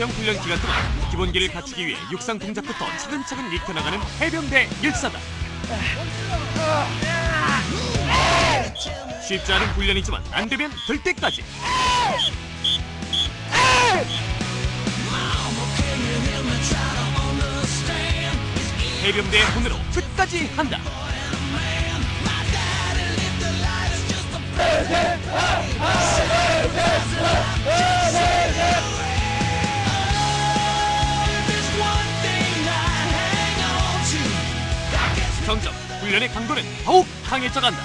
전투수영 훈련 기간 동안 기본기를 갖추기 위해 육상 동작부터 차근차근 익혀나가는 해병대 일사단. 쉽지 않은 훈련이지만 안 되면 될 때까지. 해병대의 혼으로 끝까지 한다. 점점 훈련의 강도는 더욱 강해져 간다.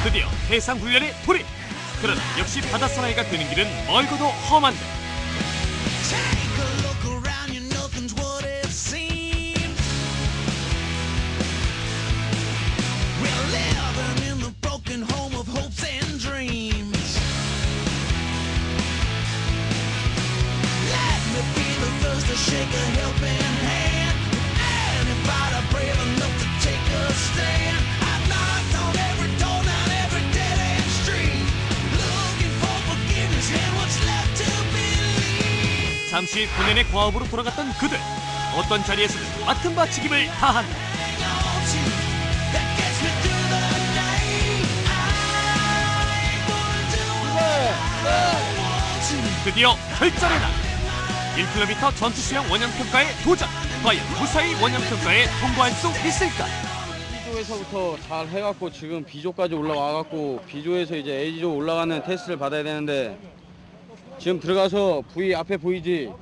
드디어 해상 훈련에 돌입. 그러나 역시 바다사나이가 되는 길은 멀고도 험한데. 잠시 본연의 과업으로 돌아갔던 그들. 어떤 자리에서든 맡은 바 책임을 다한다. 드디어 결전의 날. 1km 전투수영 원형평가에 도전. 과연 무사히 원형평가에 통과할 수 있을까? B조에서부터 잘 해갖고 지금 B조까지 올라와갖고 B조에서 이제 A조 올라가는 테스트를 받아야 되는데 지금 들어가서 V 앞에 보이지?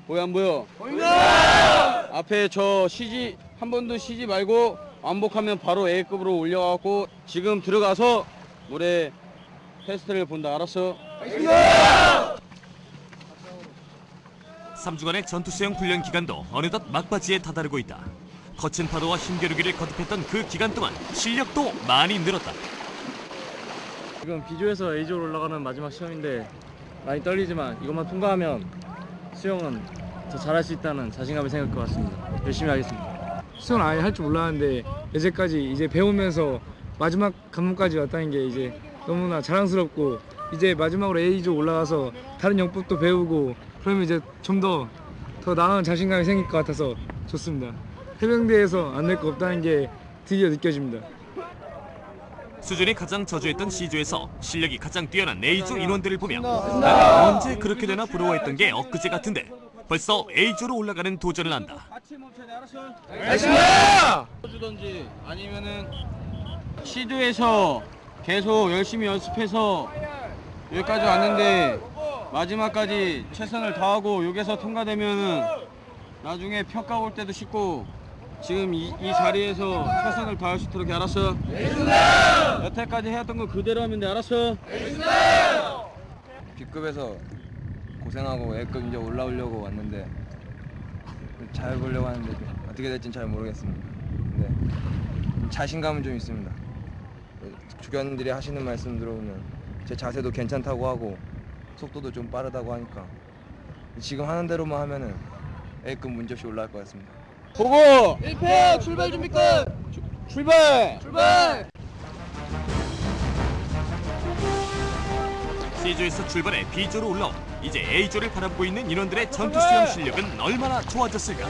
보여 안 보여? 보인다! 앞에 저 CG 한 번도 쉬지 말고 완복하면 바로 A급으로 올려갖고 지금 들어가서 물에 테스트를 본다. 알았어? 알겠습니다! 3주간의 전투수영 훈련 기간도 어느덧 막바지에 다다르고 있다. 거친 파도와 힘겨루기를 거듭했던 그 기간 동안 실력도 많이 늘었다. 지금 B조에서 A조로 올라가는 마지막 시험인데 많이 떨리지만 이것만 통과하면 수영은 더 잘할 수 있다는 자신감이 생길 것 같습니다. 열심히 하겠습니다. 수영을 아예 할 줄 몰랐는데 이제까지 이제 배우면서 마지막 관문까지 왔다는 게 이제 너무나 자랑스럽고 이제 마지막으로 A조 올라가서 다른 영법도 배우고 그러면 이제 좀 더 나은 자신감이 생길 것 같아서 좋습니다. 해병대에서 안 될 거 없다는 게 드디어 느껴집니다. 수준이 가장 저조했던 C조에서 실력이 가장 뛰어난 A조 인원들을 보며 나는 언제 그렇게 되나 부러워했던 게 엊그제 같은데 벌써 A조로 올라가는 도전을 한다. 알겠습니다! 주던지 아니면은 C조에서 계속 열심히 연습해서 여기까지 왔는데 마지막까지 최선을 다하고 여기서 통과되면은 나중에 평가 올 때도 쉽고 지금 이 자리에서 최선을 다할 수 있도록. 알았어? 알겠습니다! 여태까지 해왔던 거 그대로 하면 돼. 알았어? 알겠습니다! B급에서 고생하고 A급 이제 올라오려고 왔는데 잘 해보려고 하는데 어떻게 될지는 잘 모르겠습니다. 근데 자신감은 좀 있습니다. 주변들이 하시는 말씀 들어보면 제 자세도 괜찮다고 하고 속도도 좀 빠르다고 하니까 지금 하는 대로만 하면은 A급 문제없이 올라갈 것 같습니다. 보고! 1패 출발 준비 끝! 출발! 출발! C조에서 출발해 B조로 올라온 이제 A조를 바라보고 있는 인원들의 전투수영 실력은 얼마나 좋아졌을까?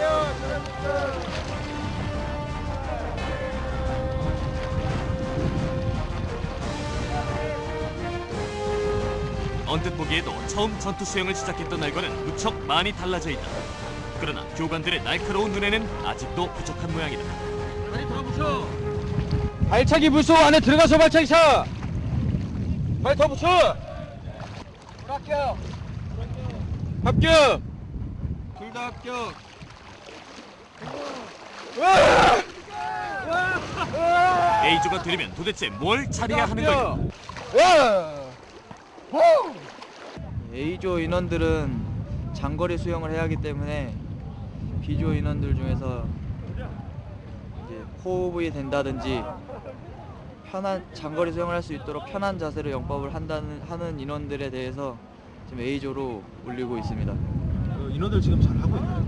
언뜻 보기에도 처음 전투수영을 시작했던 날과는 무척 많이 달라져 있다. 그러나 교관들의 날카로운 눈에는 아직도 부족한 모양이다. 다리 더 붙여! 발차기 물속 안에 들어가서 발차기 차! 발 더 붙여! 합격! 합격! 둘 다 합격! A조가 되려면 도대체 뭘 잘해야 하는 걸까? A조 인원들은 장거리 수영을 해야 하기 때문에 B조 인원들 중에서 이제 호흡이 된다든지 편한 장거리 수영을 할 수 있도록 편한 자세로 영법을 하는 인원들에 대해서 지금 A조로 올리고 있습니다. 인원들 지금 잘 하고 있나요?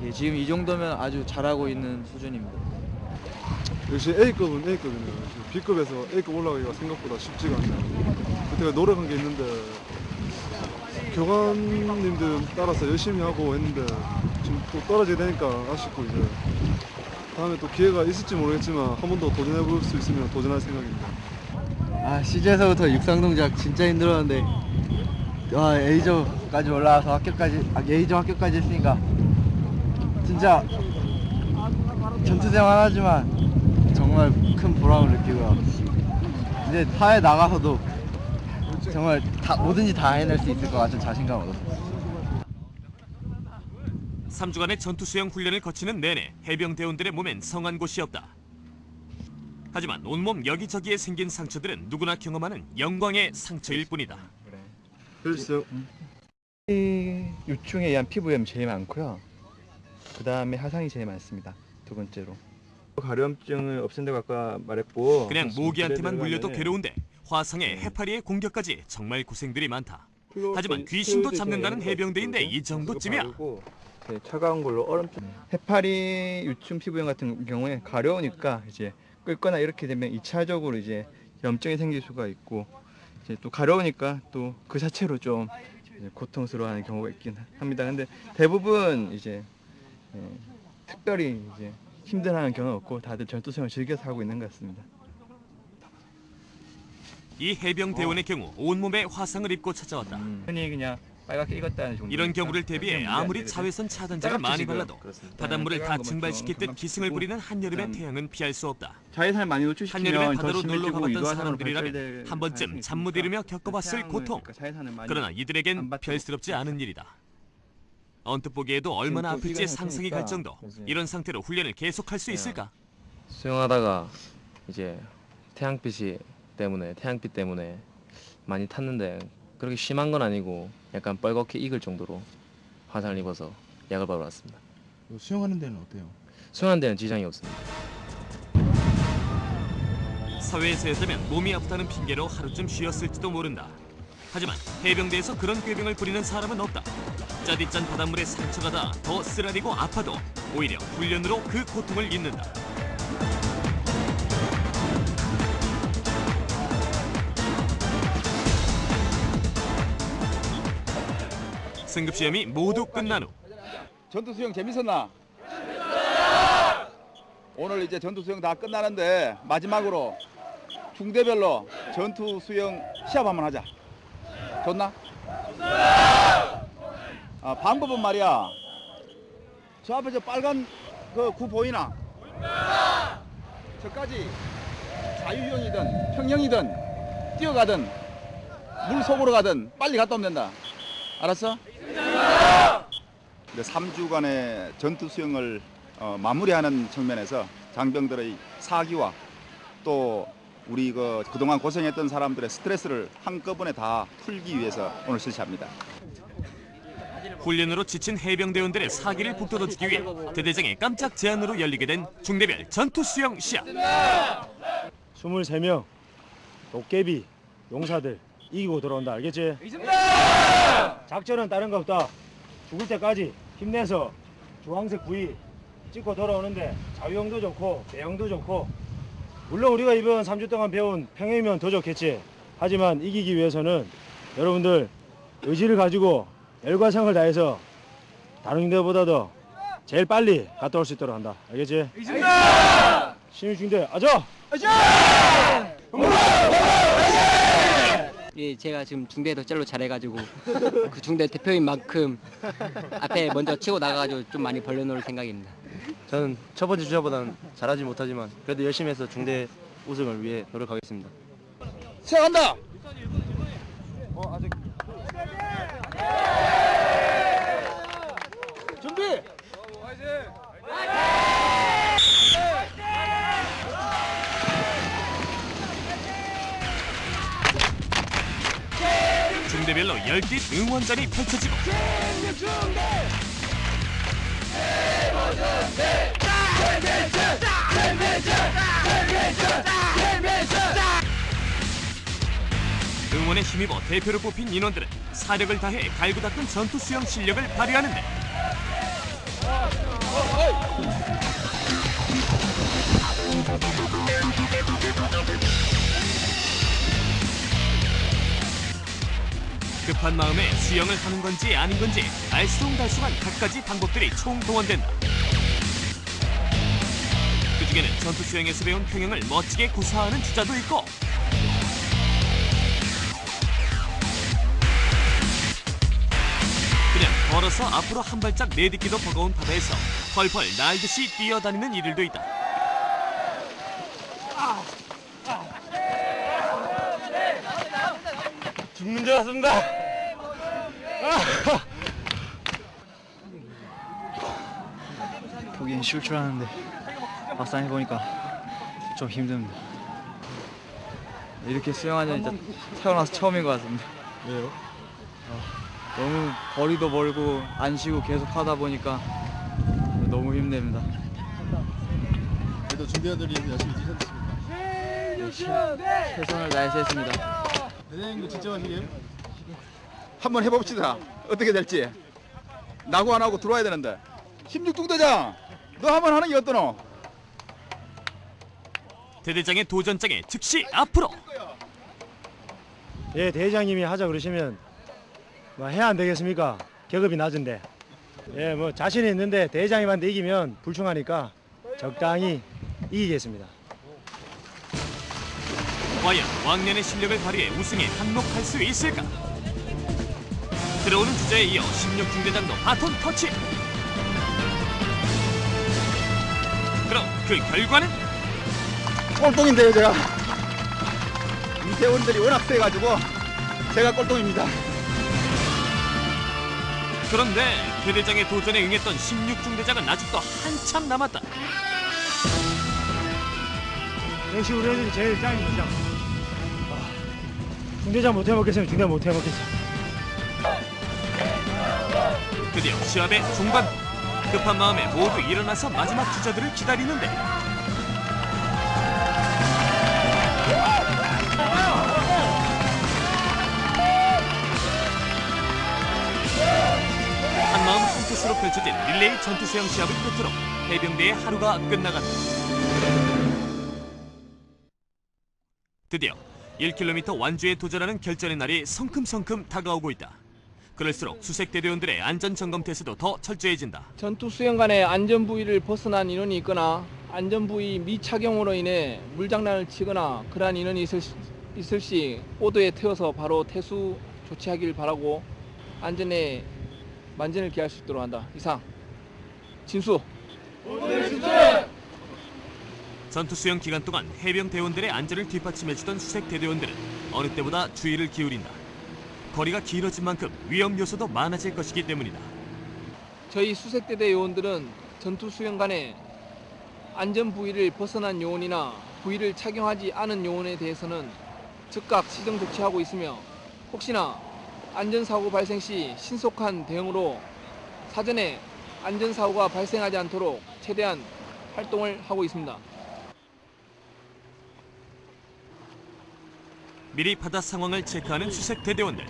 예, 지금 이 정도면 아주 잘하고 있는 수준입니다. 역시 A급은 A급이네요. B급에서 A급 올라가기가 생각보다 쉽지가 않네요. 그때가 노력한 게 있는데 교관님들 따라서 열심히 하고 했는데 지금 또 떨어지게 되니까 아쉽고 이제 다음에 또 기회가 있을지 모르겠지만 한 번 더 도전해 볼 수 있으면 도전할 생각입니다. 시즌에서부터 육상 동작 진짜 힘들었는데 A조까지 올라와서 A조 합격까지 했으니까 진짜 전투생 하나지만 정말 큰 보람을 느끼고요. 이제 사회 나가서도 정말 뭐든지 다 해낼 수 있을 것 같은 자신감을 얻었어요. 3주간의 전투 수영 훈련을 거치는 내내 해병대원들의 몸엔 성한 곳이 없다. 하지만 온몸 여기저기에 생긴 상처들은 누구나 경험하는 영광의 상처일 뿐이다. 해주세요. 유충에 의한 피부염이 제일 많고요. 그 다음에 화상이 제일 많습니다. 두 번째로. 가려움증을 없앤다고 아까 말했고 그냥 모기한테만 물려도 괴로운데 화상에 해파리의 공격까지 정말 고생들이 많다. 하지만 귀신도 잡는다는 해병대인데 이 정도쯤이야. 차가운 걸로 얼음증. 해파리 유충 피부염 같은 경우에 가려우니까 이제 끓거나 이렇게 되면 2차적으로 이제 염증이 생길 수가 있고 이제 또 가려우니까 또 그 자체로 좀 고통스러워하는 경우가 있긴 합니다. 근데 대부분 이제 특별히 이제 힘들어하는 경우는 없고 다들 전투생활을 즐겨서 하고 있는 것 같습니다. 이 해병대원의 경우 온몸에 화상을 입고 찾아왔다. 흔히 그냥 빨갛게 익었다는 정도. 이런 경우를 대비해 아무리 자외선 차단제를 많이 발라도 바닷물을 다 증발시킬 듯 기승을 부리는 한여름의 태양은 피할 수 없다. 자외선을 많이 노출시키면 한여름에 더 바다로 놀러 심해지고 가봤던 유화산으로 사람들이라면 발달될 한 번쯤 가능성이 잠 못 이루며 겪어봤을 태양을, 고통. 그러니까 자외선을 많이 그러나 이들에겐 안 받도록 별스럽지 않은 일이다. 언뜻 보기에도 얼마나 또 아플지 시간이 상상이 있으니까 갈 정도. 이제 이런 상태로 훈련을 계속할 수 있을까? 수영하다가 이제 태양빛 때문에 많이 탔는데 그렇게 심한 건 아니고 약간 뻘겋게 익을 정도로 화상을 입어서 약을 받으러 왔습니다. 수영하는 데는 어때요? 수영하는 데는 지장이 없습니다. 사회에서였다면 몸이 아프다는 핑계로 하루쯤 쉬었을지도 모른다. 하지만 해병대에서 그런 꾀병을 부리는 사람은 없다. 짜디짠 바닷물에 상처가 다 더 쓰라리고 아파도 오히려 훈련으로 그 고통을 잊는다. 승급시험이 모두 끝난 후 전투 수영 재밌었나? 오늘 이제 전투 수영 다 끝나는데 마지막으로 중대별로 전투 수영 시합 한번 하자. 좋나? 방법은 말이야. 저 앞에 저 빨간 그 구 보이나? 저까지 자유형이든 평형이든 뛰어가든 물 속으로 가든 빨리 갔다 오면 된다. 알았어? 3주간의 전투 수영을 마무리하는 측면에서 장병들의 사기와 또 우리 그동안 고생했던 사람들의 스트레스를 한꺼번에 다 풀기 위해서 오늘 실시합니다. 훈련으로 지친 해병대원들의 사기를 북돋아주기 위해 대대장의 깜짝 제안으로 열리게 된 중대별 전투 수영 시합. 23명 도깨비 용사들 이기고 돌아온다. 알겠지? 작전은 다른 거 없다. 죽을 때까지 힘내서 주황색 부위 찍고 돌아오는데 자유형도 좋고 배형도 좋고 물론 우리가 이번 3주 동안 배운 평형이면 더 좋겠지. 하지만 이기기 위해서는 여러분들 의지를 가지고 열과성을 다해서 다른 데보다도 제일 빨리 갔다 올 수 있도록 한다. 알겠지? 알겠습니다. 신입 중대 아자! 아자! 예, 제가 지금 중대에 더 잘해가지고 그 중대 대표인 만큼 앞에 먼저 치고 나가가지고 좀 많이 벌려놓을 생각입니다. 저는 첫 번째 주자보다는 잘하지 못하지만 그래도 열심히 해서 중대 우승을 위해 노력하겠습니다. 시작한다. 준비. 중대별로 10개 응원전이 펼쳐지고 자! 응원에 힘입어 대표로 뽑힌 인원들은 사력을 다해 갈고 닦은 전투 수영 실력을 발휘하는데 급한 마음에 수영을 하는 건지 아닌 건지 알쏭달쏭한 갖가지 방법들이 총동원된다. 그중에는 전투 수영에서 배운 평형을 멋지게 구사하는 주자도 있고 그냥 걸어서 앞으로 한 발짝 내딛기도 버거운 바다에서 펄펄 날듯이 뛰어다니는 이들도 있다. 죽는 줄 알았습니다. 보기엔 쉬울 줄 알았는데 막상 해보니까 좀 힘듭니다. 이렇게 수영하는 진짜 태어나서 처음인 것 같습니다. 왜요? 너무 거리도 멀고 안 쉬고 계속 하다 보니까 너무 힘듭니다. 그래도 준비원들이 열심히 뛰셨습니까? 최선을 다해서 했습니다. 대장님도 직접 하시게요? 한번 해봅시다. 어떻게 될지. 나고 안 하고 들어와야 되는데. 16중대장, 너 한번 하는 게 어떠노? 대대장의 도전장에 즉시 앞으로. 예, 대장님이 하자 그러시면 뭐 해야 안 되겠습니까? 계급이 낮은데. 예, 뭐 자신이 있는데 대장님한테 이기면 불충하니까 적당히 이기겠습니다. 과연 왕년의 실력을 발휘해 우승에 한몫할 수 있을까? 들어오는 주자에 이어 16중대장도 바톤 터치. 그럼 그 결과는? 꼴통인데요, 제가. 이 대원들이 워낙 세가지고 제가 꼴통입니다. 그런데 대대장의 도전에 응했던 16중대장은 아직도 한참 남았다. 역시 우리 애들이 제일 짱입니다. 중대장 못 해먹겠으면 중대장 못 해먹겠어. 드디어 시합의 중반. 급한 마음에 모두 일어나서 마지막 주자들을 기다리는데 한마음 한뜻으로 펼쳐진 릴레이 전투 수영 시합을 끝으로 해병대의 하루가 끝나간다. 드디어 1km 완주에 도전하는 결전의 날이 성큼성큼 다가오고 있다. 그럴수록 수색 대대원들의 안전 점검 태세도 더 철저해진다. 전투 수영 간의 안전 부위를 벗어난 인원이 있거나 안전 부위 미착용으로 인해 물장난을 치거나 그러한 인원이 있을 시 보도에 태워서 바로 퇴수 조치하길 바라고 안전에 만전을 기할 수 있도록 한다. 이상 진수. 전투 수영 기간 동안 해병 대원들의 안전을 뒷받침해주던 수색 대대원들은 어느 때보다 주의를 기울인다. 거리가 길어진 만큼 위험 요소도 많아질 것이기 때문이다. 저희 수색대대 요원들은 전투 수영 간에 안전 부위를 벗어난 요원이나 부위를 착용하지 않은 요원에 대해서는 즉각 시정 조치하고 있으며 혹시나 안전사고 발생 시 신속한 대응으로 사전에 안전사고가 발생하지 않도록 최대한 활동을 하고 있습니다. 미리 바다 상황을 체크하는 수색 대대원들.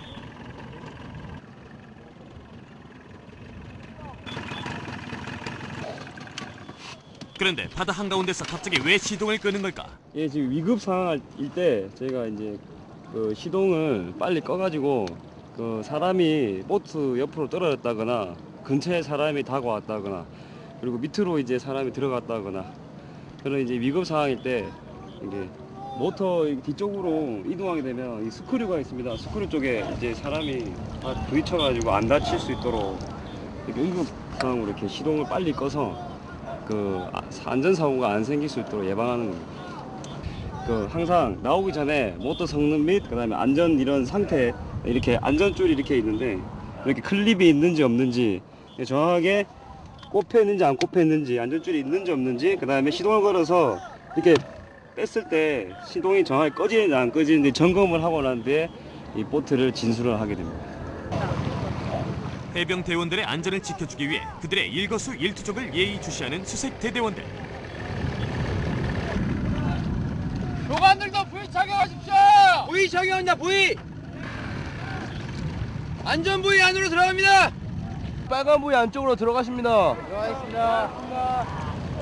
그런데 바다 한가운데서 갑자기 왜 시동을 끄는 걸까? 예, 지금 위급 상황일 때 저희가 이제 그 시동을 빨리 꺼가지고 그 사람이 보트 옆으로 떨어졌다거나 근처에 사람이 다가왔다거나 그리고 밑으로 이제 사람이 들어갔다거나 그런 이제 위급 상황일 때 이게 모터 뒤쪽으로 이동하게 되면 이 스크류가 있습니다. 스크류 쪽에 이제 사람이 부딪혀가지고 안 다칠 수 있도록 이렇게 응급 상황으로 이렇게 시동을 빨리 꺼서 그 안전사고가 안 생길 수 있도록 예방하는 겁니다. 그 항상 나오기 전에 모터 성능 및 그다음에 안전 이런 상태 이렇게 안전줄이 이렇게 있는데 이렇게 클립이 있는지 없는지 정확하게 꼽혀 있는지 안 꼽혀 있는지 안전줄이 있는지 없는지 그다음에 시동을 걸어서 이렇게 뺐을 때 시동이 정확히 꺼지는지 안 꺼지는지 점검을 하고 난 뒤에 이 보트를 진수를 하게 됩니다. 해병 대원들의 안전을 지켜주기 위해 그들의 일거수일투족을 예의주시하는 수색 대대원들. 교관들도 부위 착용하십시오. 부위 착용한다. 부위. 안전 부위 안으로 들어갑니다. 빨간 부위 안쪽으로 들어가십니다. 들어가겠습니다.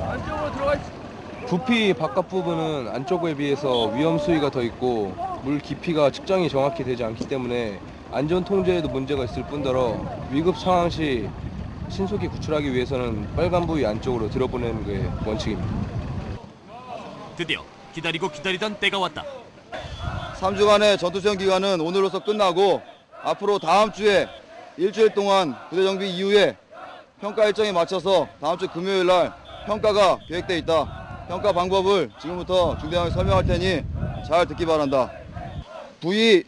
안쪽으로 들어가 있습니다. 부피 바깥 부분은 안쪽에 비해서 위험 수위가 더 있고 물 깊이가 측정이 정확히 되지 않기 때문에 안전 통제에도 문제가 있을 뿐더러 위급 상황 시 신속히 구출하기 위해서는 빨간 부위 안쪽으로 들어보내는 게 원칙입니다. 드디어 기다리고 기다리던 때가 왔다. 3주간의 전투수영 기간은 오늘로서 끝나고 앞으로 다음 주에 일주일 동안 부대 정비 이후에 평가 일정에 맞춰서 다음 주 금요일 날 평가가 계획돼 있다. 평가 방법을 지금부터 중대장이 설명할 테니 잘 듣기 바란다. 부위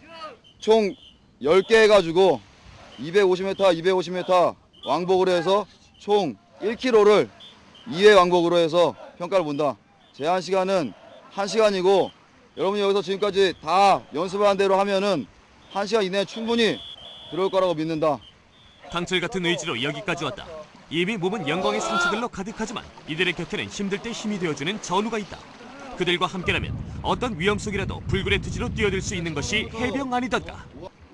총 10개 해가지고 250m, 250m 왕복으로 해서 총 1km를 2회 왕복으로 해서 평가를 본다. 제한 시간은 1시간이고 여러분이 여기서 지금까지 다 연습을 한 대로 하면은 1시간 이내에 충분히 들어올 거라고 믿는다. 강철 같은 의지로 여기까지 왔다. 이미 몸은 영광의 상처들로 가득하지만 이들의 곁에는 힘들 때 힘이 되어주는 전우가 있다. 그들과 함께라면 어떤 위험 속이라도 불굴의 투지로 뛰어들 수 있는 것이 해병 아니던가.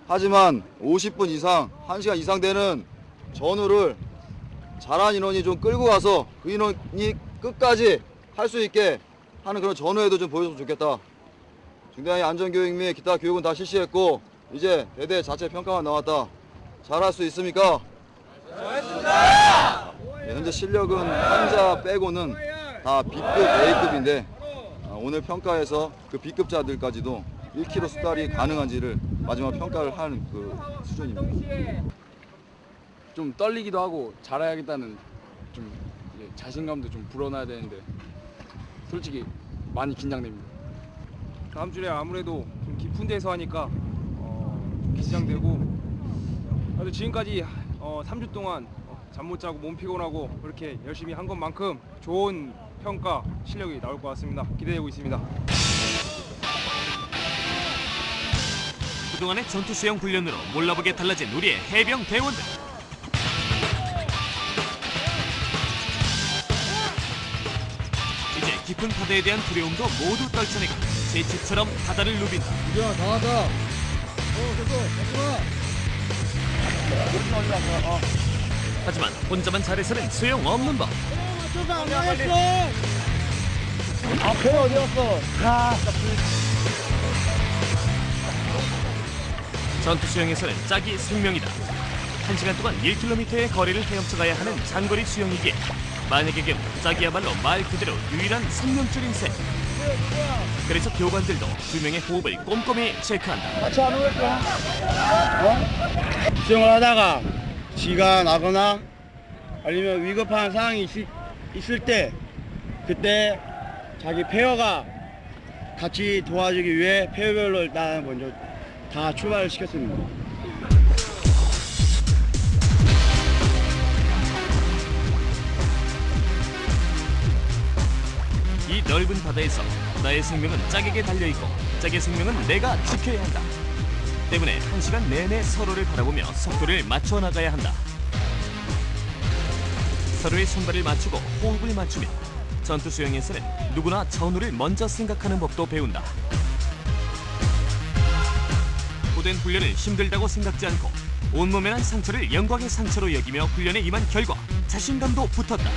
하지만 50분 이상, 1시간 이상 되는 전우를 잘한 인원이 좀 끌고 가서 그 인원이 끝까지 할 수 있게 하는 그런 전우에도 좀 보여줬으면 좋겠다. 중대장이 안전교육 및 기타 교육은 다 실시했고 이제 대대 자체 평가가 나왔다. 잘할 수 있습니까? 잘했습니다. 현재 실력은 환자 빼고는 다 B급, A급인데 오늘 평가에서 그 B급자들까지도 1km 수달이 가능한지를 마지막 평가를 하는 그 수준입니다. 좀 떨리기도 하고 잘해야겠다는 좀 자신감도 좀 불어나야 되는데 솔직히 많이 긴장됩니다. 다음 주에 아무래도 좀 깊은 데서 하니까 좀 긴장되고 그래도 지금까지 3주 동안 잠 못 자고 몸 피곤하고 그렇게 열심히 한 것만큼 좋은 평가 실력이 나올 것 같습니다. 기대되고 있습니다. 그동안의 전투 수영 훈련으로 몰라보게 달라진 우리의 해병 대원들. 이제 깊은 바다에 대한 두려움도 모두 떨쳐내고 제 집처럼 바다를 누빈다. 이리와 나와서 하지만 혼자만 잘해서는 소용없는 법. 앞에 어디 갔어? 전투 수영에서는 짝이 생명이다. 1시간 동안 1km의 거리를 헤엄쳐 가야 하는 장거리 수영이기에 만약의 경우 짝이야말로 말 그대로 유일한 생명줄인 셈. 그래서 교관들도 두 명의 호흡을 꼼꼼히 체크한다. 같이 안 오겠어? 수영을 하다가 쥐가 나거나 아니면 위급한 상황이 있을 때 그때 자기 페어가 같이 도와주기 위해 페어별로 일단 먼저 다 출발을 시켰습니다. 이 넓은 바다에서 나의 생명은 짝에게 달려있고 짝의 생명은 내가 지켜야 한다. 때문에 1시간 내내 서로를 바라보며 속도를 맞춰 나가야 한다. 서로의 손발을 맞추고 호흡을 맞추며 전투 수영에서는 누구나 전우를 먼저 생각하는 법도 배운다. 고된 훈련을 힘들다고 생각지 않고 온몸에 난 상처를 영광의 상처로 여기며 훈련에 임한 결과 자신감도 붙었다.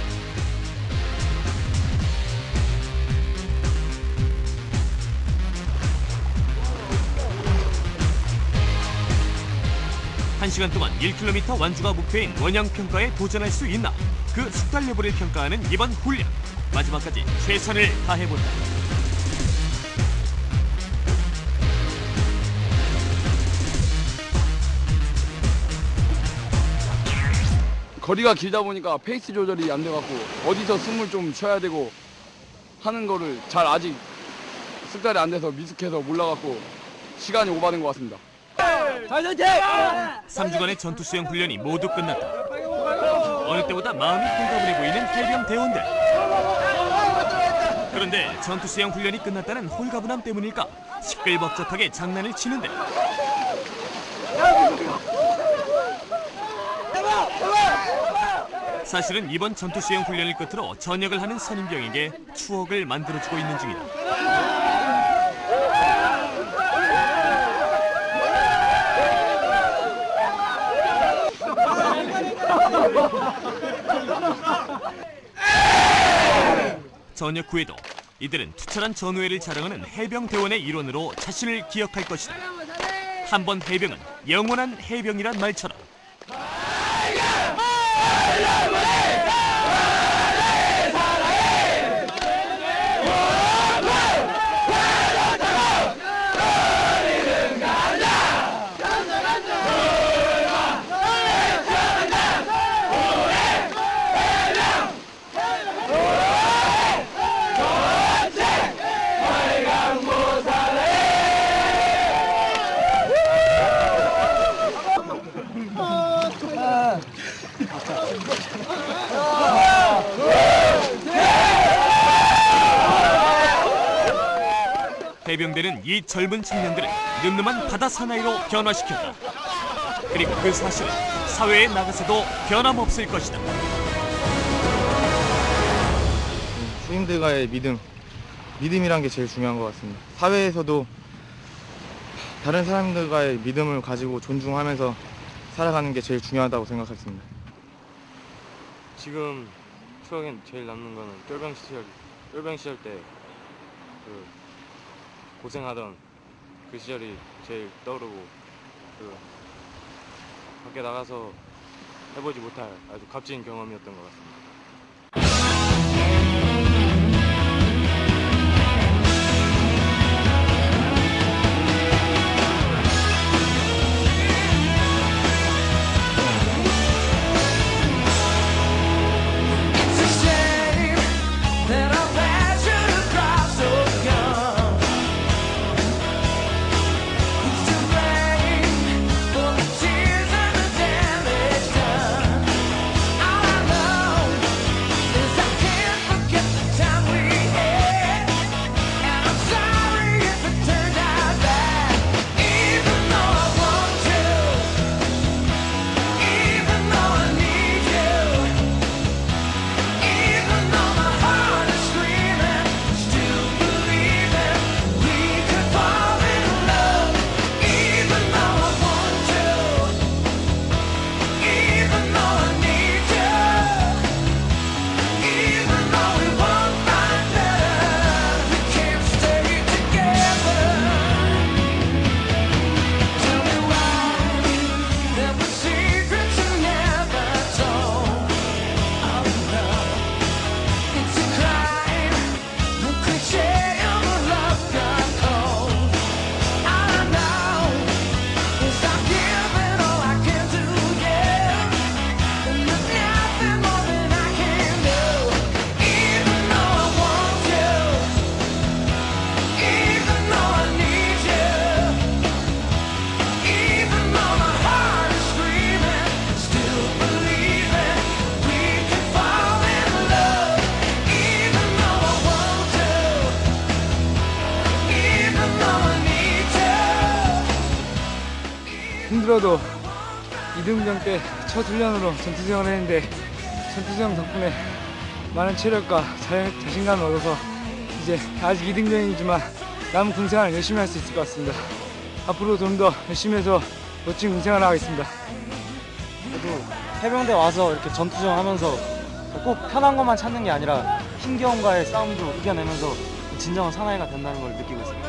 한 시간 동안 1km 완주가 목표인 원양평가에 도전할 수 있나? 그 숙달 여부를 평가하는 이번 훈련. 마지막까지 최선을 다해본다. 거리가 길다 보니까 페이스 조절이 안 돼갖고 어디서 숨을 좀 쉬어야 되고 하는 거를 잘 아직 습관이 안 돼서 미숙해서 몰라갖고 시간이 오바된 것 같습니다. 3주간의 전투 수영 훈련이 모두 끝났다. 어느 때보다 마음이 홀가분해 보이는 해병 대원들. 그런데 전투 수영 훈련이 끝났다는 홀가분함 때문일까 시끌벅적하게 장난을 치는데 사실은 이번 전투 수영 훈련을 끝으로 전역을 하는 선임병에게 추억을 만들어주고 있는 중이다. 전역 후에도 이들은 투철한 전우회를 자랑하는 해병대원의 일원으로 자신을 기억할 것이다. 한 번 해병은 영원한 해병이란 말처럼 해병대는 이 젊은 청년들을 늠름한 바다 사나이로 변화시켰다. 그리고 그 사실은 사회에 나가서도 변함없을 것이다. 후임들과의 믿음이란 게 제일 중요한 것 같습니다. 사회에서도 다른 사람들과의 믿음을 가지고 존중하면서 살아가는 게 제일 중요하다고 생각했습니다. 지금 추억에 제일 남는 거는 쫄병 시절 때 고생하던 그 시절이 제일 떠오르고 밖에 나가서 해보지 못할 아주 값진 경험이었던 것 같습니다. 힘들어도 이등병 때 첫 훈련으로 전투수영을 했는데 전투수영 덕분에 많은 체력과 자신감을 얻어서 이제 아직 이등병이지만 남은 군생활을 열심히 할 수 있을 것 같습니다. 앞으로 좀 더 열심히 해서 멋진 군생활을 하겠습니다. 저도 해병대 와서 이렇게 전투수영 하면서 꼭 편한 것만 찾는 게 아니라 힘겨움과의 싸움도 이겨내면서 진정한 사나이가 된다는 걸 느끼고 있습니다.